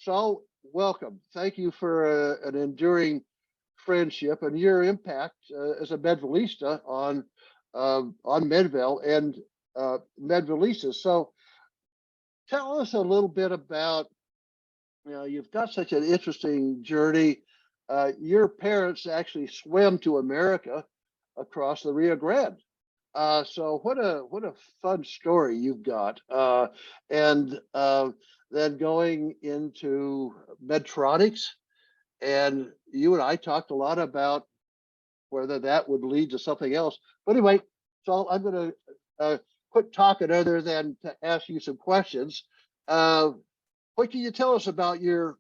Saul, welcome. Thank you for an enduring friendship and your impact as a Medvelista on Medville and Medvelistas. So tell us a little bit about, you've got such an interesting journey. Your parents actually swam to America across the Rio Grande. So what a fun story you've got. And then going into Medtronics, and you and I talked a lot about whether that would lead to something else. But anyway, so I'm going to quit talking other than to ask you some questions. What can you tell us about your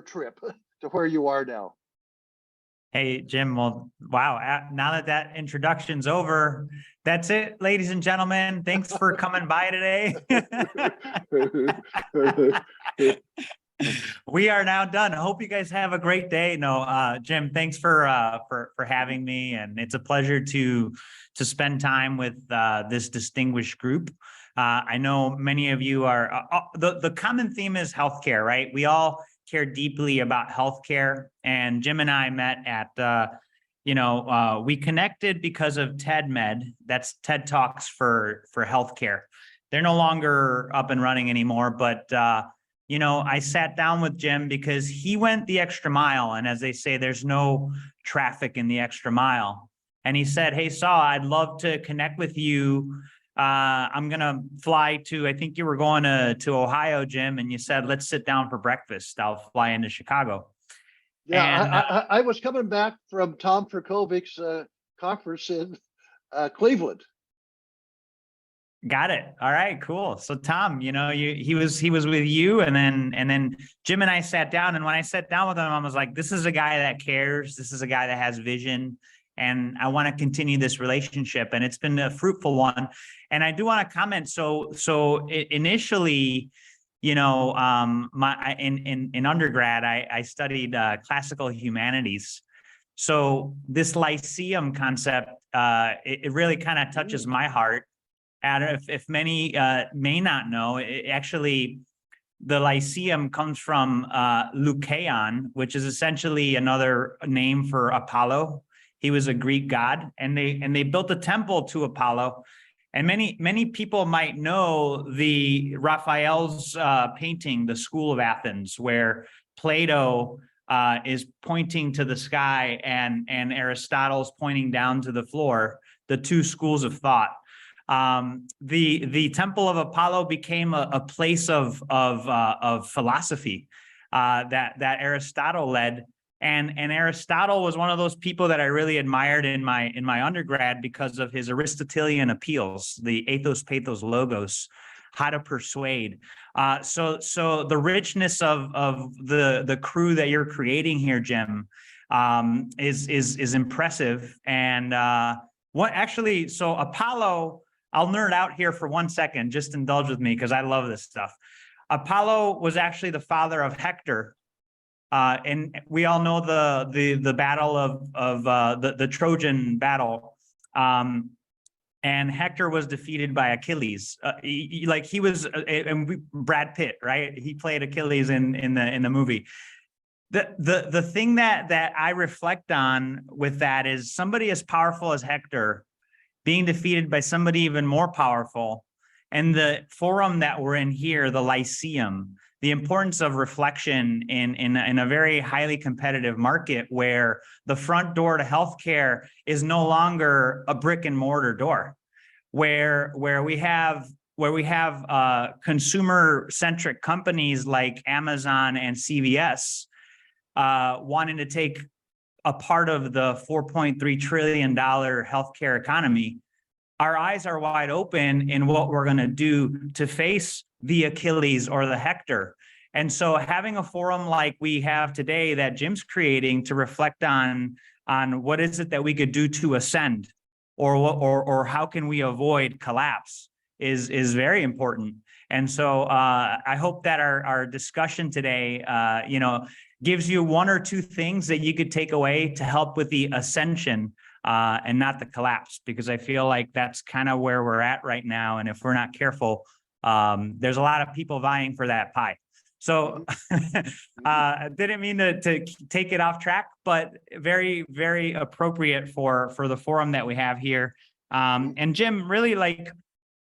trip to where you are now? Hey, Jim. Well, wow. Now that introduction's over, that's it, ladies and gentlemen. Thanks for coming by today. We are now done. I hope you guys have a great day. No, Jim, thanks for having me, and it's a pleasure to spend time with this distinguished group. I know many of you are. The common theme is healthcare, right? We all care deeply about healthcare, and Jim and I met at we connected because of TED Med. That's TED Talks for healthcare. They're no longer up and running anymore, but I sat down with Jim because he went the extra mile, and as they say, there's no traffic in the extra mile. And he said, "Hey, Saul, I'd love to connect with you. I'm going to fly to, I think you were going to Ohio, Jim, and you said, let's sit down for breakfast. I'll fly into Chicago." Yeah, and, I was coming back from Tom Ferkovic's conference in Cleveland. Got it. All right, cool. So Tom, he was with you, and then Jim and I sat down, and when I sat down with him, I was like, this is a guy that cares. This is a guy that has vision, and I want to continue this relationship, and it's been a fruitful one. And I do want to comment. So initially, in undergrad, I studied classical humanities. So this Lyceum concept, it really kind of touches my heart. And if many may not know, actually, the Lyceum comes from Lukeion, which is essentially another name for Apollo. He was a Greek god, and they built a temple to Apollo. And many people might know the Raphael's painting, The School of Athens, where Plato is pointing to the sky and Aristotle's pointing down to the floor, the two schools of thought. The Temple of Apollo became a place of philosophy that Aristotle led. And Aristotle was one of those people that I really admired in my undergrad because of his Aristotelian appeals, the ethos, pathos, logos, how to persuade. So the richness of the crew that you're creating here, Jim, is impressive. And so Apollo, I'll nerd out here for 1 second. Just indulge with me because I love this stuff. Apollo was actually the father of Hector. And we all know the battle of the Trojan battle, and Hector was defeated by Achilles. He was, Brad Pitt, right? He played Achilles in the movie. The thing that I reflect on with that is somebody as powerful as Hector being defeated by somebody even more powerful, and the forum that we're in here, the Lyceum. The importance of reflection in a very highly competitive market where the front door to healthcare is no longer a brick and mortar door, where we have consumer centric companies like Amazon and CVS wanting to take a part of the $4.3 trillion healthcare economy. Our eyes are wide open in what we're going to do to face the Achilles or the Hector. And so having a forum like we have today that Jim's creating to reflect on what is it that we could do to ascend, or how can we avoid collapse is very important. And so I hope that our discussion today, gives you one or two things that you could take away to help with the ascension and not the collapse, because I feel like that's kind of where we're at right now. And if we're not careful, there's a lot of people vying for that pie. So didn't mean to take it off track, but very, very appropriate for the forum that we have here. And Jim, really, like,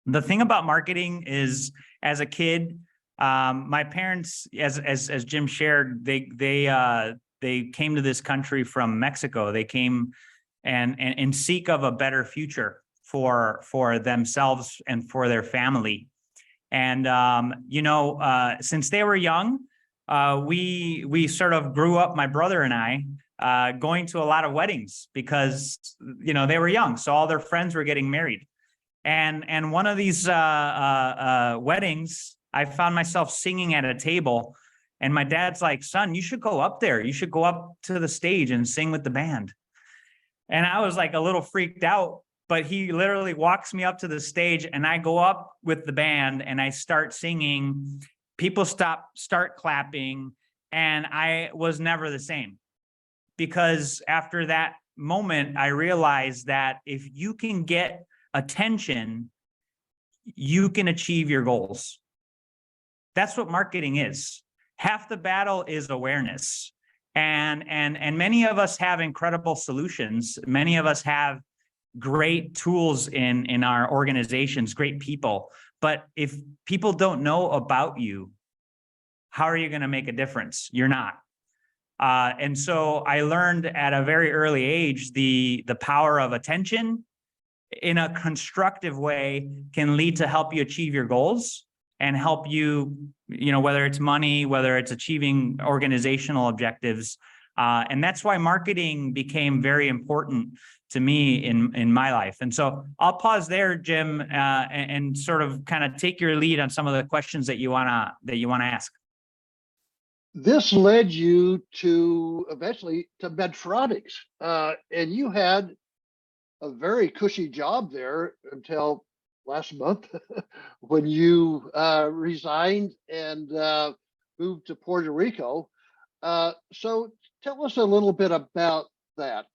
the thing about marketing is, as a kid, my parents, as Jim shared, they came to this country from Mexico. They came and in seek of a better future for themselves and for their family. And since they were young, we sort of grew up, my brother and I, going to a lot of weddings because they were young, so all their friends were getting married. And one of these weddings, I found myself singing at a table, and my dad's like, "Son, you should go up there. You should go up to the stage and sing with the band." And I was like a little freaked out, but he literally walks me up to the stage, and I go up with the band and I start singing. People start clapping, and I was never the same, because after that moment, I realized that if you can get attention, you can achieve your goals. That's what marketing is. Half the battle is awareness. And many of us have incredible solutions. Many of us have great tools in our organizations, great people. But if people don't know about you, how are you going to make a difference? You're not. And so I learned at a very early age, the power of attention in a constructive way can lead to help you achieve your goals and help you, whether it's money, whether it's achieving organizational objectives. And that's why marketing became very important to me in my life. And so I'll pause there, Jim, and sort of kind of take your lead on some of the questions that you wanna ask. This led you to eventually to Medtronics, and you had a very cushy job there until last month when you resigned and moved to Puerto Rico. So tell us a little bit about that,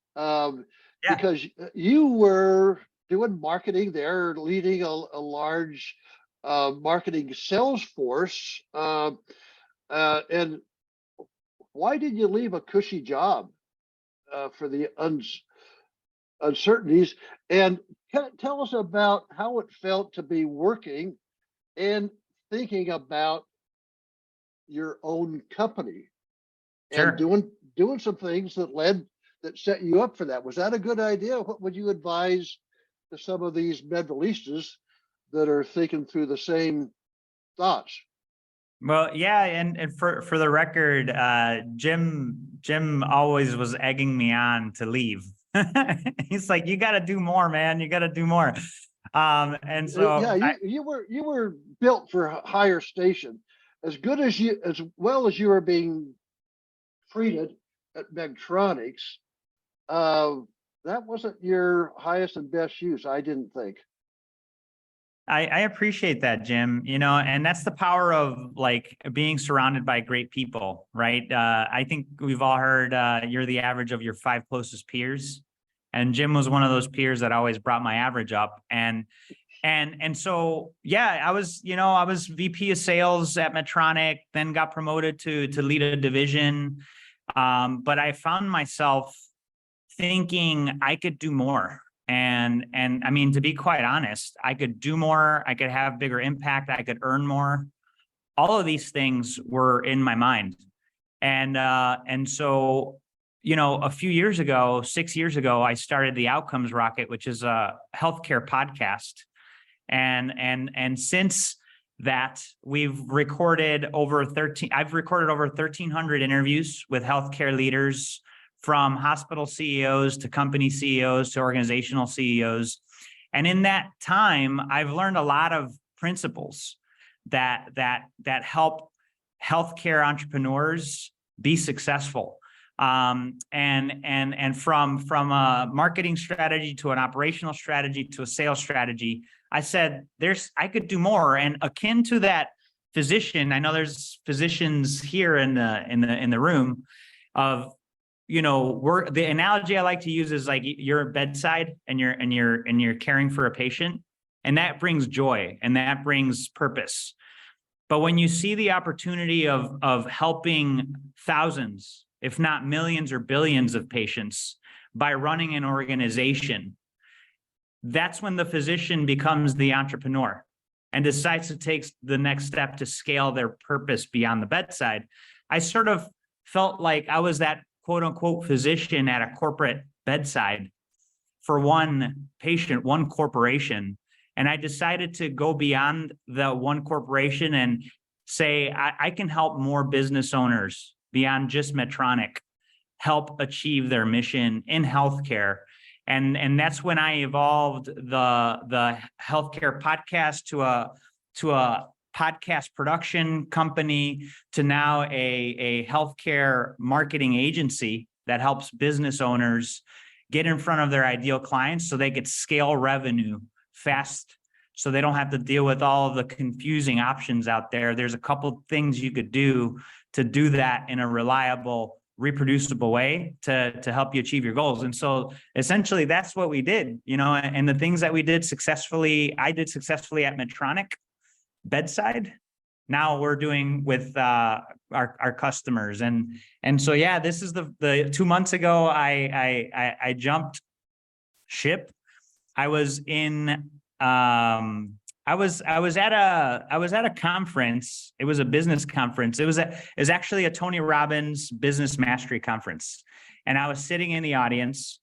because you were doing marketing there, leading a large marketing sales force. And why did you leave a cushy job for the uncertainties? And tell us about how it felt to be working and thinking about your own company and doing some things that set you up for that. Was that a good idea? What would you advise to some of these medvallistas that are thinking through the same thoughts? Well, yeah, and for the record, Jim always was egging me on to leave. He's like, "You got to do more, man. You got to do more." And so yeah, you were built for a higher station. As well as you were being treated at Medtronics, that wasn't your highest and best use, I didn't think. I appreciate that, Jim, and that's the power of like being surrounded by great people, right? I think we've all heard you're the average of your 5 closest peers. And Jim was one of those peers that always brought my average up. And so, yeah, I was VP of sales at Medtronic, then got promoted to lead a division. But I found myself thinking I could do more. And I mean, to be quite honest, I could do more. I could have bigger impact. I could earn more. All of these things were in my mind. And so, a few years ago, 6 years ago, I started the Outcomes Rocket, which is a healthcare podcast. And since that, I've recorded over 1,300 interviews with healthcare leaders, from hospital CEOs to company CEOs to organizational CEOs. And in that time, I've learned a lot of principles that help healthcare entrepreneurs be successful. And from a marketing strategy to an operational strategy to a sales strategy, I said, I could do more. And akin to that physician, I know there's physicians here in the room of, the analogy I like to use is like you're bedside and you're caring for a patient, and that brings joy and that brings purpose. But when you see the opportunity of helping thousands, if not millions or billions of patients by running an organization, that's when the physician becomes the entrepreneur and decides to take the next step to scale their purpose beyond the bedside. I sort of felt like I was that quote unquote physician at a corporate bedside for one patient, one corporation. And I decided to go beyond the one corporation and say, I can help more business owners beyond just Medtronic help achieve their mission in healthcare. And that's when I evolved the healthcare podcast to a podcast production company, to now a healthcare marketing agency that helps business owners get in front of their ideal clients so they could scale revenue fast, so they don't have to deal with all of the confusing options out there. There's a couple things you could do to do that in a reliable, reproducible way to help you achieve your goals. And so essentially that's what we did, and the things that we did successfully, I did successfully at Medtronic bedside. Now we're doing with our customers. And so, yeah, this is the 2 months ago, I jumped ship. I was in, I was at a conference. It was a business conference. It was actually a Tony Robbins business mastery conference. And I was sitting in the audience,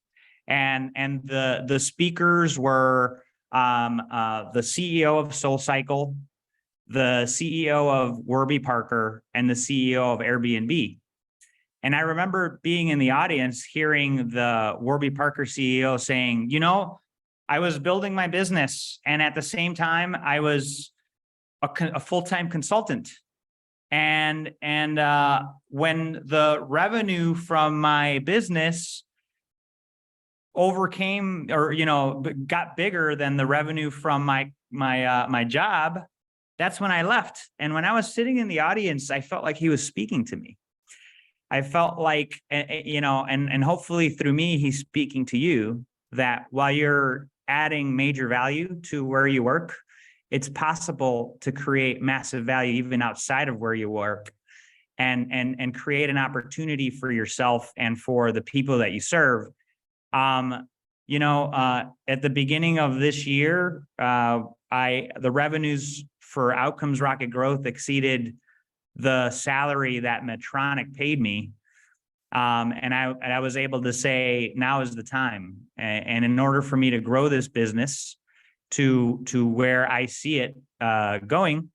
and the speakers were the CEO of SoulCycle, the CEO of Warby Parker, and the CEO of Airbnb. And I remember being in the audience, hearing the Warby Parker CEO saying, I was building my business, and at the same time, I was a full-time consultant. And when the revenue from my business overcame, or got bigger than the revenue from my job, that's when I left. And when I was sitting in the audience, I felt like he was speaking to me. I felt like, and hopefully through me, he's speaking to you, that while you're adding major value to where you work, it's possible to create massive value even outside of where you work, and create an opportunity for yourself and for the people that you serve. At the beginning of this year, the revenues for Outcomes Rocket Growth exceeded the salary that Medtronic paid me. And I was able to say, now is the time. And in order for me to grow this business to where I see it going,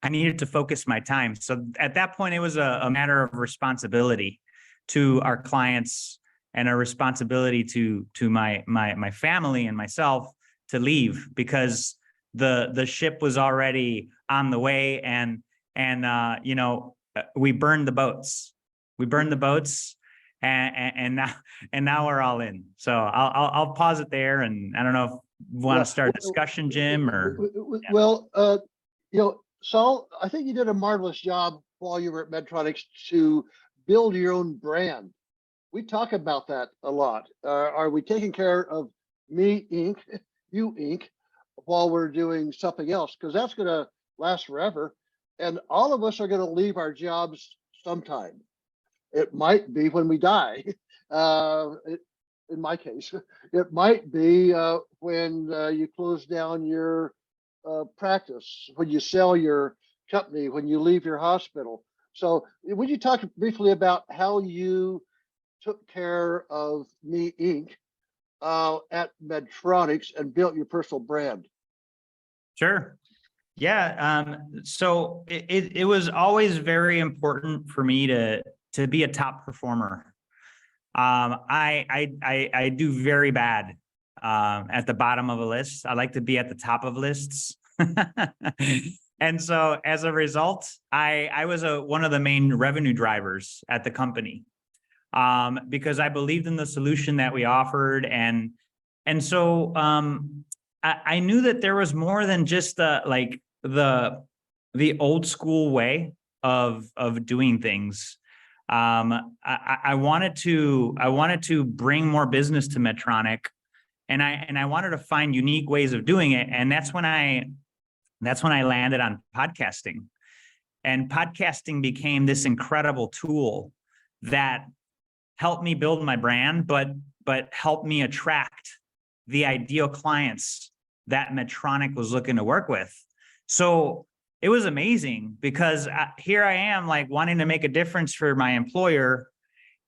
I needed to focus my time. So at that point, it was a matter of responsibility to our clients and a responsibility to my family and myself to leave, because the ship was already on the way, and we burned the boats. And now we're all in. So I'll pause it there, and I don't know if you want to start a discussion, Jim, or. Well, Saul, I think you did a marvelous job while you were at Medtronic to build your own brand. We talk about that a lot. Are we taking care of me, Inc., you, Inc., while we're doing something else? Because that's going to last forever. And all of us are going to leave our jobs sometime. It might be when we die. In my case, it might be when you close down your practice, when you sell your company, when you leave your hospital. So would you talk briefly about how you took care of Me, Inc. At Medtronics and built your personal brand? Sure. Yeah. So it was always very important for me to be a top performer. I do very bad at the bottom of a list. I like to be at the top of lists. And so as a result, I was one of the main revenue drivers at the company, because I believed in the solution that we offered. And so I knew that there was more than just the old school way of doing things. I wanted to bring more business to Medtronic, and I wanted to find unique ways of doing it. And that's when I landed on podcasting. And podcasting became this incredible tool that helped me build my brand, but helped me attract the ideal clients that Medtronic was looking to work with. So it was amazing because here I am, like, wanting to make a difference for my employer,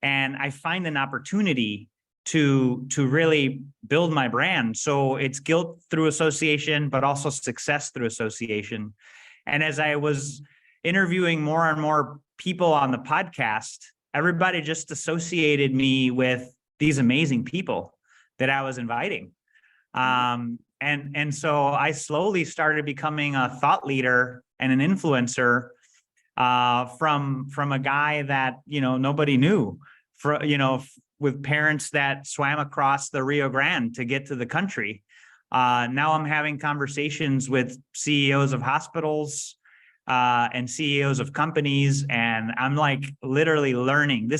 and I find an opportunity to really build my brand. So it's guilt through association, but also success through association. And as I was interviewing more and more people on the podcast, everybody just associated me with these amazing people that I was inviting. And so I slowly started becoming a thought leader and an influencer from a guy that, nobody knew, with parents that swam across the Rio Grande to get to the country. Now I'm having conversations with CEOs of hospitals and CEOs of companies, and I'm like literally learning.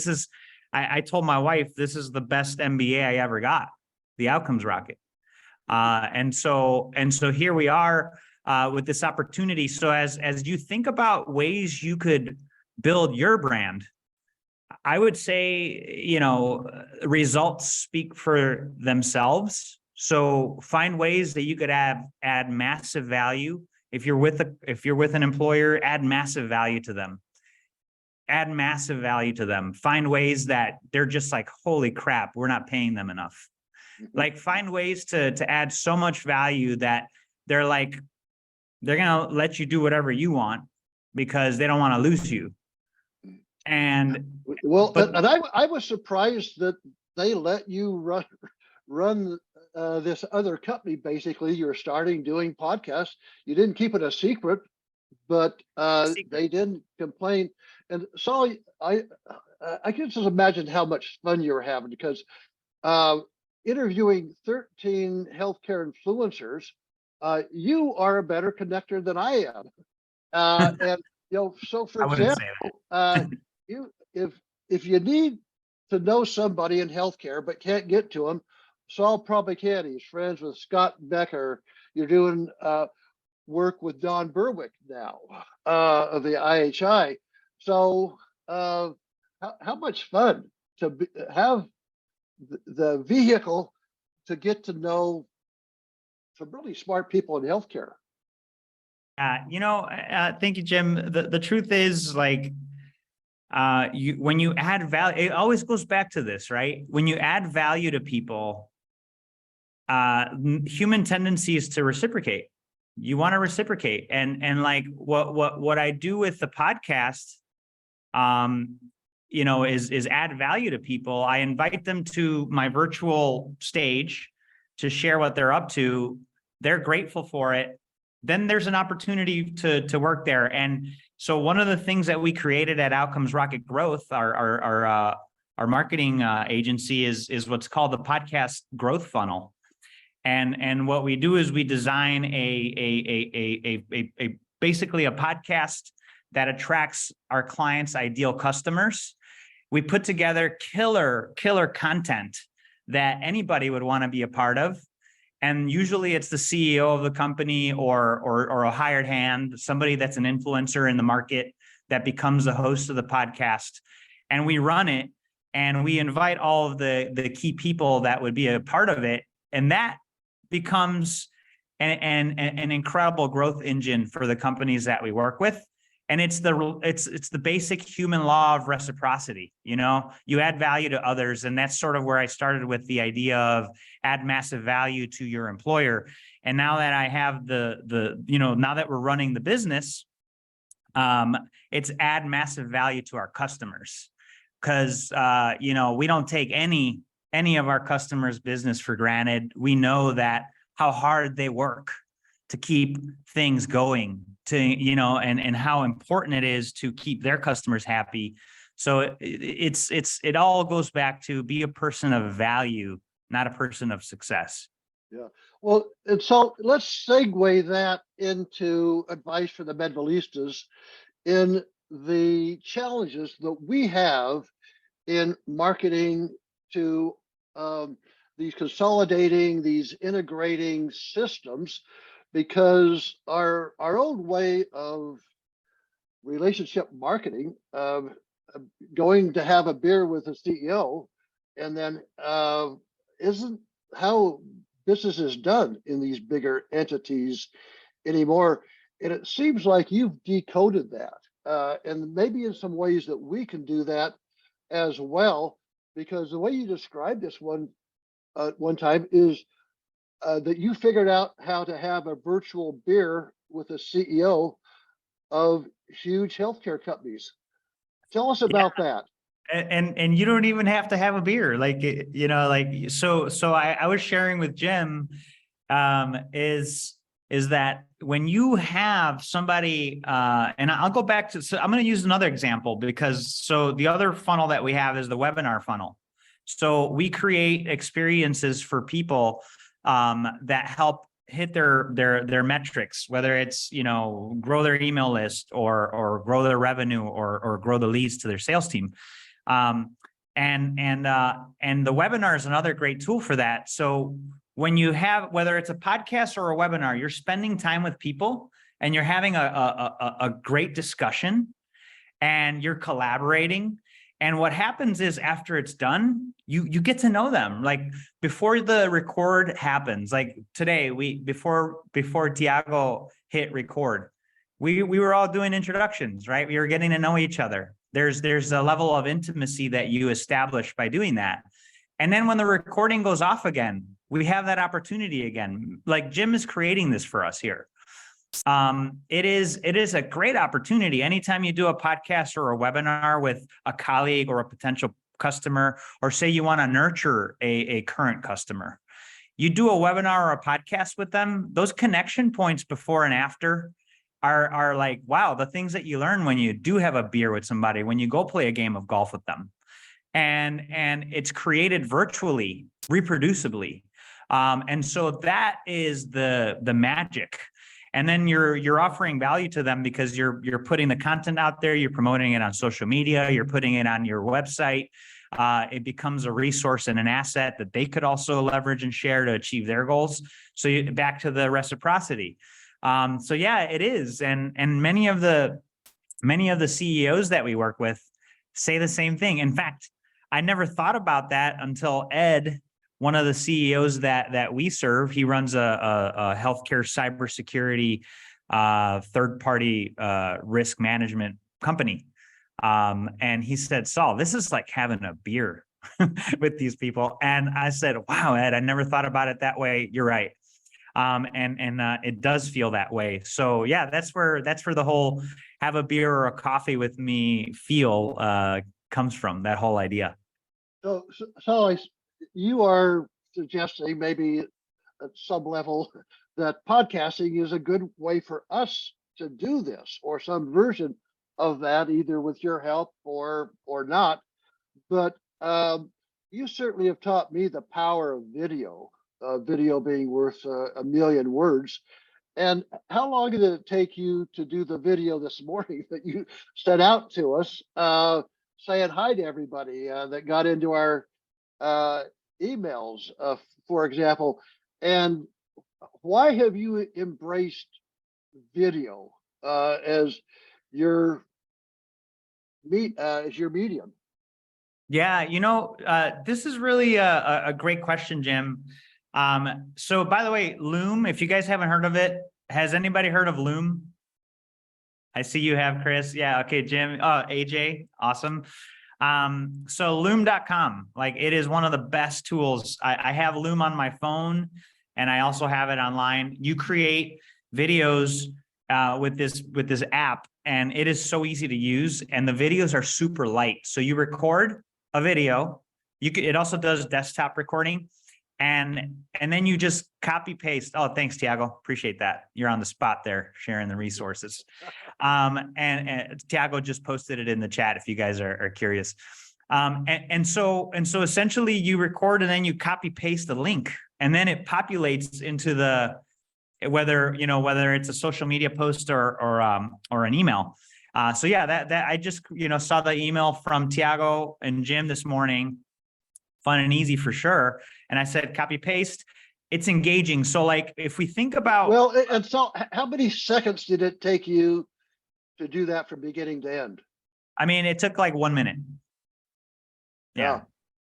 I told my wife, this is the best MBA I ever got, the Outcomes Rocket. And so here we are with this opportunity. So as you think about ways you could build your brand, I would say, results speak for themselves. So find ways that you could add massive value. If you're with an employer, add massive value to them. Add massive value to them. Find ways that they're just like, holy crap, we're not paying them enough. Like, find ways to add so much value that they're gonna let you do whatever you want because they don't want to lose you. And I was surprised that they let you run this other company. Basically, you're starting doing podcasts. You didn't keep it a secret, but they didn't complain. And Saul, I can just imagine how much fun you're having, because interviewing 13 healthcare influencers, you are a better connector than I am. And so for example, if you need to know somebody in healthcare but can't get to them, Saul probably can. He's friends with Scott Becker. You're doing work with Don Berwick now of the IHI. So how much fun to have the vehicle to get to know some really smart people in healthcare. Thank you, Jim. The truth is, like, when you add value, it always goes back to this, right? When you add value to people, human tendency is to reciprocate. You want to reciprocate, and like what I do with the podcast, is add value to people. I invite them to my virtual stage to share what they're up to. They're grateful for it. Then there's an opportunity to work there. And so one of the things that we created at Outcomes Rocket Growth, our marketing agency, is what's called the podcast growth funnel. And what we do is we design basically a podcast that attracts our clients' ideal customers. We put together killer content that anybody would want to be a part of. And usually it's the CEO of the company or a hired hand, somebody that's an influencer in the market that becomes the host of the podcast. And we run it, and we invite all of the key people that would be a part of it. And that becomes an incredible growth engine for the companies that we work with. And it's the basic human law of reciprocity. You add value to others, and that's sort of where I started with the idea of add massive value to your employer. And now that I have now that we're running the business, it's add massive value to our customers, because we don't take any of our customers' business for granted. We know that how hard they work to keep things going, and how important it is to keep their customers happy. So it all goes back to be a person of value, not a person of success. Yeah. Well, and so let's segue that into advice for the Medvelistas in the challenges that we have in marketing to these consolidating, these integrating systems, because our old way of relationship marketing, going to have a beer with the CEO, and then isn't how business is done in these bigger entities anymore. And it seems like you've decoded that. And maybe in some ways that we can do that as well, because the way you described this one time is that you figured out how to have a virtual beer with a CEO of huge healthcare companies. Tell us about that. And you don't even have to have a beer, like, you know, like, so I was sharing with Jim, is that when you have somebody, and I'll go back to, so I'm going to use another example, because so the other funnel that we have is the webinar funnel. So we create experiences for people that help hit their metrics, whether it's, you know, grow their email list or grow their revenue or grow the leads to their sales team. And the webinar is another great tool for that. So when you have, whether it's a podcast or a webinar, you're spending time with people and you're having a great discussion and you're collaborating. And what happens is after it's done, you get to know them. Like before the record happens, like today, before Tiago hit record, we were all doing introductions, right? We were getting to know each other. There's a level of intimacy that you establish by doing that. And then when the recording goes off again, we have that opportunity again. Like Jim is creating this for us here. It is a great opportunity. Anytime you do a podcast or a webinar with a colleague or a potential customer, or say you want to nurture a current customer, you do a webinar or a podcast with them, those connection points before and after are like, wow, the things that you learn when you do have a beer with somebody, when you go play a game of golf with them. And it's created virtually, reproducibly. And so that is the magic. And then you're offering value to them because you're putting the content out there, you're promoting it on social media, you're putting it on your website. It becomes a resource and an asset that they could also leverage and share to achieve their goals. So back to the reciprocity. So yeah, it is. And many of the CEOs that we work with say the same thing. In fact, I never thought about that until Ed, one of the CEOs that we serve, he runs a healthcare cybersecurity third-party risk management company. And he said, Saul, this is like having a beer with these people. And I said, wow, Ed, I never thought about it that way. You're right. And it does feel that way. So yeah, that's where the whole have a beer or a coffee with me feel comes from, that whole idea. So you are suggesting maybe at some level that podcasting is a good way for us to do this, or some version of that, either with your help or not. But you certainly have taught me the power of video, video being worth a million words. And how long did it take you to do the video this morning that you sent out to us, saying hi to everybody that got into our emails, for example? And why have you embraced video as your medium? Yeah, you know, this is really a great question, Jim. So by the way, Loom, if you guys haven't heard of it, has anybody heard of Loom? I see you have, Chris. Yeah, okay, Jim. Oh, AJ, awesome. So loom.com, like it is one of the best tools. I have Loom on my phone and I also have it online. You create videos with this app and it is so easy to use and the videos are super light. So you record a video, it also does desktop recording and then you just copy paste. Oh, thanks, Tiago. Appreciate that. You're on the spot there, sharing the resources. And Tiago just posted it in the chat if you guys are curious. And so essentially you record and then you copy paste the link and then it populates into whether it's a social media post or an email. So yeah, that I just, saw the email from Tiago and Jim this morning. Fun and easy for sure. And I said, copy paste. It's engaging. So like, if we think about, well, and so how many seconds did it take you to do that from beginning to end? I mean, it took like 1 minute. Yeah.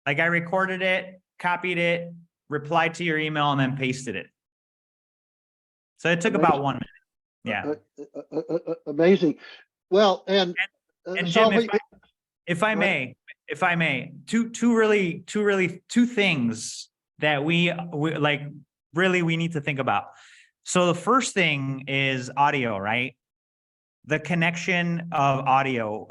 Like I recorded it, copied it, replied to your email, and then pasted it. So it took about 1 minute. Yeah. Amazing. Well, and Jim, if I may, two things that we like really we need to think about. So the first thing is audio, right? The connection of audio.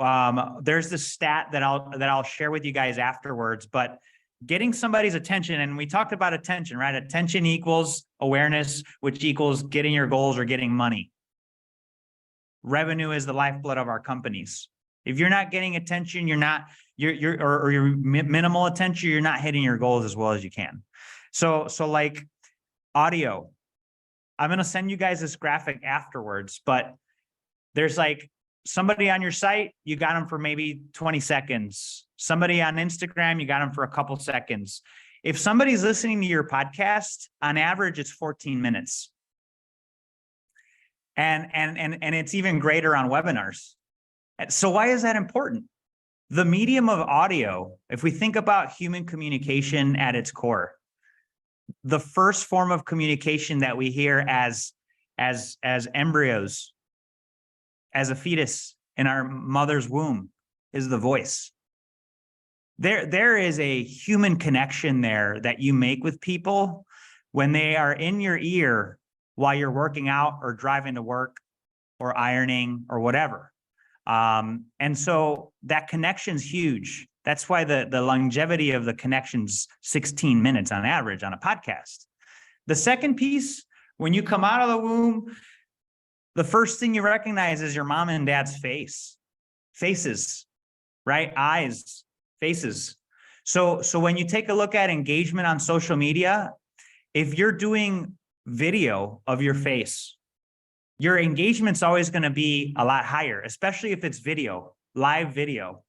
There's this stat that I'll share with you guys afterwards, but getting somebody's attention, and we talked about attention, right? Attention equals awareness, which equals getting your goals or getting money. Revenue is the lifeblood of our companies. If you're not getting attention, you're minimal attention, you're not hitting your goals as well as you can. So like audio, I'm going to send you guys this graphic afterwards, but there's like somebody on your site, you got them for maybe 20 seconds. Somebody on Instagram, you got them for a couple seconds. If somebody's listening to your podcast, on average, it's 14 minutes. And it's even greater on webinars. So why is that important? The medium of audio, if we think about human communication at its core, the first form of communication that we hear as embryos, as a fetus in our mother's womb, is the voice. There is a human connection there that you make with people when they are in your ear while you're working out or driving to work or ironing or whatever. And so that connection's huge. That's why the longevity of the connection's 16 minutes on average on a podcast. The second piece, when you come out of the womb, the first thing you recognize is your mom and dad's faces, right? Eyes, faces. So when you take a look at engagement on social media, if you're doing video of your face, your engagement's always going to be a lot higher, especially if it's video, live video.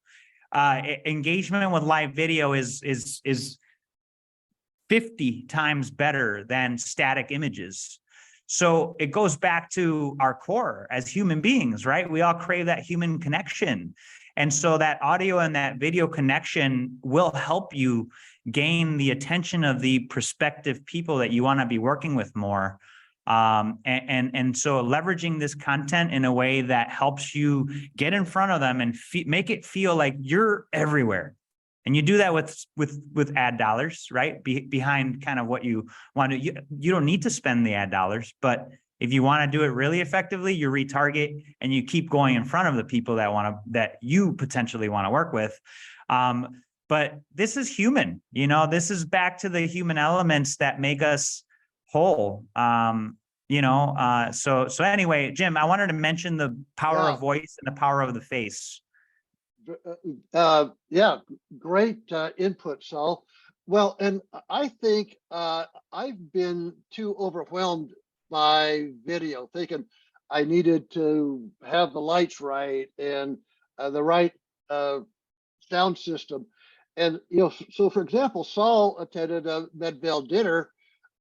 Engagement with live video is 50 times better than static images. So it goes back to our core as human beings, right? We all crave that human connection. And so that audio and that video connection will help you gain the attention of the prospective people that you want to be working with more. And so leveraging this content in a way that helps you get in front of them and make it feel like you're everywhere. And you do that with ad dollars, right? Behind kind of what you want to, you don't need to spend the ad dollars, but if you want to do it really effectively, you retarget and you keep going in front of the people that you potentially want to work with. But this is human, this is back to the human elements that make us whole. So anyway, Jim, I wanted to mention the power of voice and the power of the face. Great input, Saul. Well, and I think I've been too overwhelmed by video, thinking I needed to have the lights right and the right sound system. And, so for example, Saul attended a Medvel dinner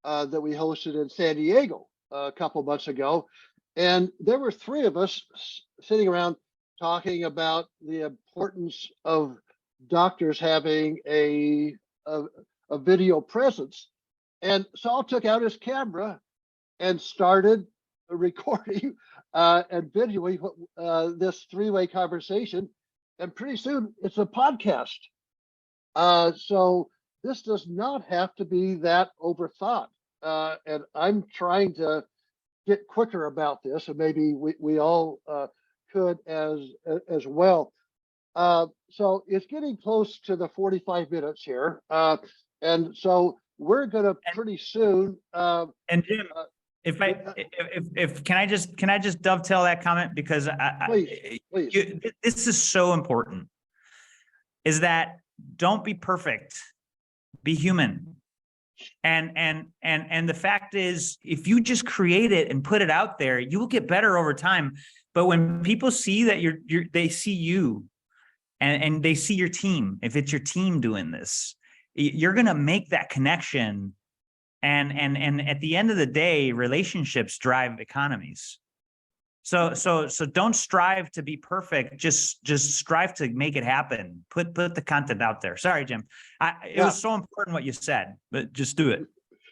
that we hosted in San Diego a couple months ago. And there were three of us sitting around talking about the importance of doctors having a video presence. And Saul took out his camera and started recording and videoing this three-way conversation. And pretty soon it's a podcast. So this does not have to be that overthought. And I'm trying to get quicker about this, and maybe we all could as well. So it's getting close to the 45 minutes here. And so we're gonna pretty soon. And Jim, can I just dovetail that comment, because please. This is so important, is that don't be perfect, be human. And the fact is, if you just create it and put it out there, you will get better over time. But when people see that they see you and they see your team, if it's your team doing this, you're going to make that connection. And at the end of the day, relationships drive economies. So don't strive to be perfect. Just strive to make it happen. Put the content out there. Sorry, Jim. It Yeah. was so important what you said, but just do it.